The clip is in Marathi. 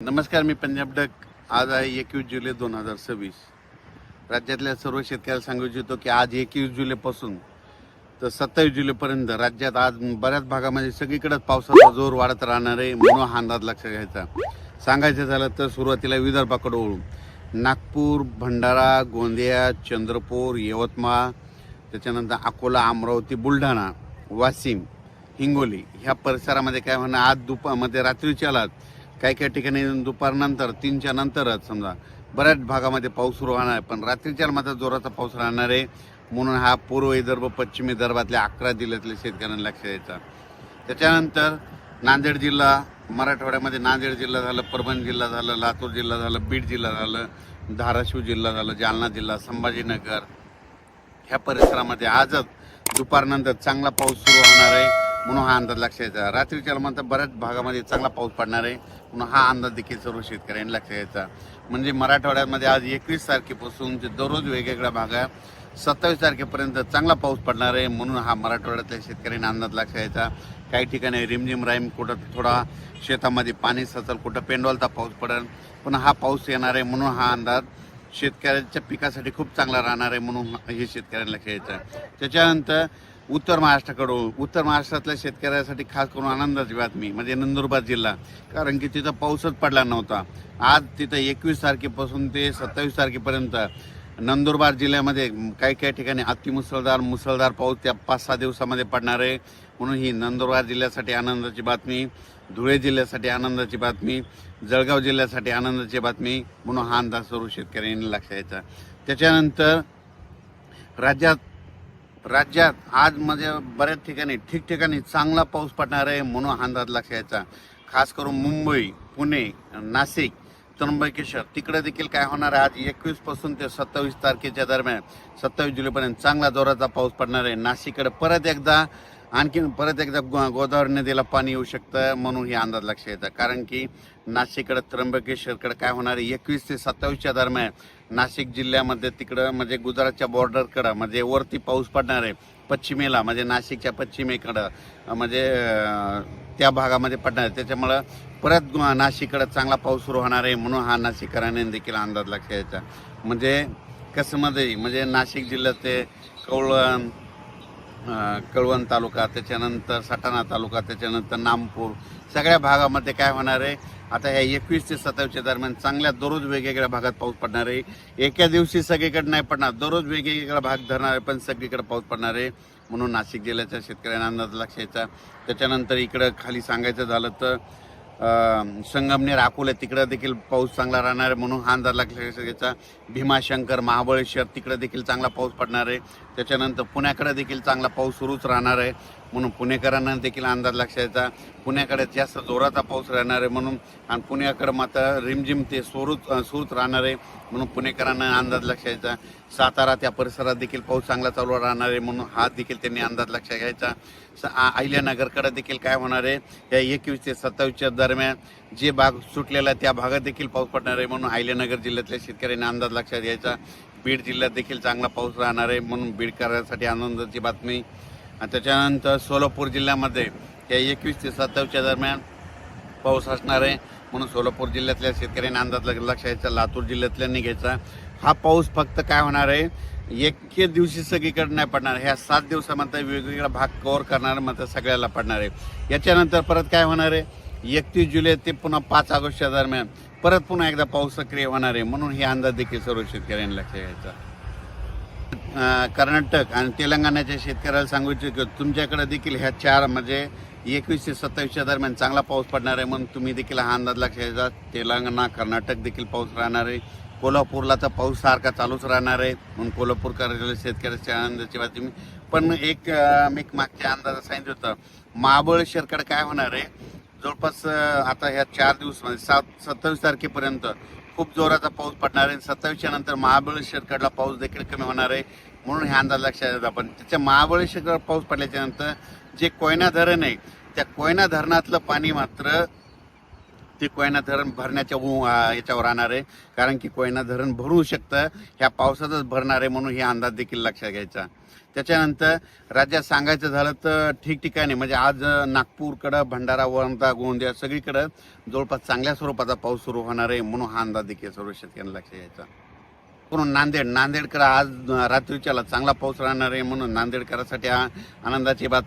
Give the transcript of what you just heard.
नमस्कार, मी पंजाब डक. आज आहे 21 जुलै 2026. राज्यातल्या सर्व शेतकऱ्याला सांगू इच्छितो की आज 21 जुलैपासून तर 27 जुलैपर्यंत राज्यात आज बऱ्याच भागामध्ये सगळीकडेच पावसाचा जोर वाढत राहणार आहे, म्हणून हा अंदाज लक्षात घ्यायचा. सांगायचं झालं तर सुरुवातीला विदर्भाकडे वळू. नागपूर, भंडारा, गोंदिया, चंद्रपूर, यवतमाळ, त्याच्यानंतर अकोला, अमरावती, बुलढाणा, वाशिम, हिंगोली ह्या परिसरामध्ये काय म्हणणं आज दुपारमध्ये रात्रीच्या आलात काही काही ठिकाणी दुपारनंतर 3च्या नंतरच समजा बऱ्याच भागामध्ये पाऊस सुरू होणार आहे, पण रात्रीच्या मात्र जोराचा पाऊस राहणार आहे. म्हणून हा पूर्व विदर्भ, पश्चिम विदर्भातल्या 11 जिल्ह्यातल्या शेतकऱ्यांना लक्ष द्यायचा. त्याच्यानंतर नांदेड जिल्हा, मराठवाड्यामध्ये नांदेड जिल्हा झालं, परभणी जिल्हा झालं, लातूर जिल्हा झालं, बीड जिल्हा झालं, धाराशिव जिल्हा झालं, जालना जिल्हा, संभाजीनगर ह्या परिसरामध्ये आजच दुपारनंतर चांगला पाऊस सुरू होणार आहे, म्हणून हा अंदाज लक्षात घ्यायचा. रात्रीच्या नंतर बऱ्याच भागामध्ये चांगला पाऊस पडणार आहे, म्हणून हा अंदाज देखील सर्व शेतकऱ्यांनी लक्षात घ्यायचा. म्हणजे मराठवाड्यामध्ये आज 21 तारखेपासून दररोज वेगवेगळ्या भागात 27 तारखेपर्यंत चांगला पाऊस पडणार आहे, म्हणून हा मराठवाड्यातल्या शेतकऱ्यांनी अंदाज लक्षात घ्यायचा. काही ठिकाणी रिमझिम राईम, कुठं थोडा शेतामध्ये पाणी सचल, कुठं पेंडॉलचा पाऊस पडेल, पण हा पाऊस येणार आहे, म्हणून हा अंदाज शेतकऱ्याच्या पिकासाठी खूप चांगला राहणार आहे, म्हणून हे शेतकऱ्यांना लक्षात घ्यायचं. त्याच्यानंतर उत्तर महाराष्ट्रातल्या शेतकऱ्यासाठी खास करून आनंदाची बातमी म्हणजे नंदुरबार जिल्हा, कारण की तिथं पाऊसच पडला नव्हता. आज तिथं 21 तारखेपासून ते 27 तारखेपर्यंत नंदुरबार जिल्ह्यामध्ये काही काही ठिकाणी मुसळधार पाऊस त्या 5-6 दिवसामध्ये पडणार आहे, म्हणून ही नंदुरबार जिल्ह्यासाठी आनंदाची बातमी, धुळे जिल्ह्यासाठी आनंदाची बातमी, जळगाव जिल्ह्यासाठी आनंदाची बातमी, म्हणून हा अंदाज सर्व शेतकऱ्यांनी लक्षात घ्यायचा. त्याच्यानंतर राज्यात आज म्हणजे बऱ्याच ठिकाणी ठिकठिकाणी चांगला पाऊस पडणार आहे, म्हणून हा अंदाज लक्षात घ्यायचा. खास करून मुंबई, पुणे, नाशिक, त्र्यंबकेश्वर तिकडे देखील काय होणार आहे, आज 21 पासून ते 27 तारखेच्या दरम्यान 27 जुलैपर्यंत चांगला जोराचा पाऊस पडणार आहे. नाशिककडे परत एकदा गोदावरी नदीला पाणी येऊ शकतं, म्हणून हे अंदाज लक्षात येतं. कारण की नाशिककडे, त्र्यंबकेश्वरकडे काय होणार आहे 21 ते 27च्या दरम्यान नाशिक जिल्ह्यामध्ये तिकडं म्हणजे गुजरातच्या बॉर्डरकडं म्हणजे वरती पाऊस पडणार आहे, पश्चिमेला म्हणजे नाशिकच्या पश्चिमेकडं म्हणजे त्या भागामध्ये पडणार आहे. त्याच्यामुळं परत नाशिककडे चांगला पाऊस सुरू होणार आहे, म्हणून हा नाशिककरांनी देखील अंदाज लक्षात घ्यायचा. म्हणजे कसं म्हणजे नाशिक जिल्ह्यात ते कळवण तालुका, त्याच्यानंतर सटाणा तालुका, त्याच्यानंतर नामपूर सगळ्या भागामध्ये काय होणार आहे आता ह्या 21 ते 27च्या दरम्यान चांगल्या दररोज वेगवेगळ्या भागात पाऊस पडणार आहे. एका दिवशी सगळीकडे नाही पडणार, दररोज वेगवेगळा भाग धरणार आहे, पण सगळीकडे पाऊस पडणार आहे, म्हणून नाशिक जिल्ह्याच्या शेतकऱ्यांना अंदाज लक्षात घ्यायचा. त्याच्यानंतर इकडं खाली सांगायचं झालं तर संगमनेर, अकोला तिकडं देखील पाऊस चांगला राहणार आहे, म्हणून हा अंदाज लक्षात घ्यायचा. भीमाशंकर, महाबळेश्वर तिकडे देखील चांगला पाऊस पडणार आहे. त्याच्यानंतर पुण्याकडे देखील चांगला पाऊस सुरूच राहणार आहे, म्हणून पुणेकरांना देखील अंदाज लक्षात घ्यायचा. पुण्याकडे जास्त जोराचा पाऊस राहणार आहे म्हणून, आणि पुण्याकडे मात्र रिमझिम ते सुरूच राहणार आहे, म्हणून पुणेकरांना अंदाज लक्षात घ्यायचा. सातारा त्या परिसरात देखील पाऊस चांगला चालू राहणार आहे, म्हणून हा देखील त्यांनी अंदाज लक्षात घ्यायचा. अहिल्यानगरकडे देखील काय होणार आहे या 21 ते 27च्या दरम्यान जे भाग सुटलेला आहे त्या भागात देखील पाऊस पडणार आहे, म्हणून अहिल्यानगर जिल्ह्यातल्या शेतकऱ्यांनी अंदाज लक्षात घ्यायचा. बीड जिल्ह्यात देखील चांगला पाऊस राहणार आहे, म्हणून बीडकरांसाठी आनंदाची बातमी. आणि त्याच्यानंतर सोलापूर जिल्ह्यामध्ये या 21 ते 27च्या दरम्यान पाऊस असणार आहे, म्हणून सोलापूर जिल्ह्यातल्या शेतकऱ्यांनी अंदाज लक्षात घ्यायचा. लातूर जिल्ह्यातल्यांनी घ्यायचा. हा पाऊस फक्त काय होणार आहे एके दिवशी सगळीकडे नाही पडणार, ह्या 7 दिवसामध्ये वेगवेगळा भाग कव्हर करणार मात्र सगळ्याला पडणार आहे. याच्यानंतर परत काय होणार आहे 31 जुलै ते पुन्हा 5 ऑगस्टच्या दरम्यान परत पुन्हा एकदा पाऊस सक्रिय होणार आहे, म्हणून हे अंदाज देखील सर्व शेतकऱ्यांनी लक्षात घ्यायचा. कर्नाटक आणि तेलंगणाच्या शेतकऱ्याला सांगू इच्छितो तुमच्याकडे देखील ह्या 4 म्हणजे 21 ते 27च्या दरम्यान चांगला पाऊस पडणार आहे, म्हणून तुम्ही देखील हा अंदाज लक्षात घ्यायचा. तेलंगणा, कर्नाटक देखील पाऊस राहणार आहे. कोल्हापूरला तर पाऊस सारखा चालूच राहणार आहे, म्हणून कोल्हापूरकर शेतकऱ्याच्या आनंदाची बातमी. पण एक मागच्या अंदाजात सांगितलं होतं महाबळेश्वरकडे काय होणार आहे जवळपास आता ह्या 4 दिवस म्हणजे 27 तारखेपर्यंत खूप जोराचा पाऊस पडणार आहे. 27च्या नंतर महाबळेश्वरकडला पाऊस देखील कमी होणार आहे, म्हणून हे अंदाज लक्षात येतात. पण त्याच्या महाबळेश्वरकडे पाऊस पडल्याच्या नंतर जे कोयना धरण आहे त्या कोयना धरणातलं पाणी मात्र ते कोयना धरण भरण्याच्या याच्यावर राहणार आहे, कारण की कोयना धरण भरू शकतं, ह्या पावसातच भरणार आहे म्हणून हे अंदाज देखील लक्षात घ्यायचा. त्याच्यानंतर राज्यात सांगायचं झालं तर ठिकठिकाणी म्हणजे आज नागपूरकडं, भंडारा, वर्धा, गोंदिया सगळीकडं जवळपास चांगल्या स्वरूपाचा पाऊस सुरू होणार आहे म्हणून हा अंदाज देखील सर्व शेतकऱ्यांना लक्षात घ्यायचा. म्हणून नांदेडकडं आज रात्रीच्याला चांगला पाऊस राहणार आहे म्हणून नांदेडकरांसाठी हा आनंदाची बातमी.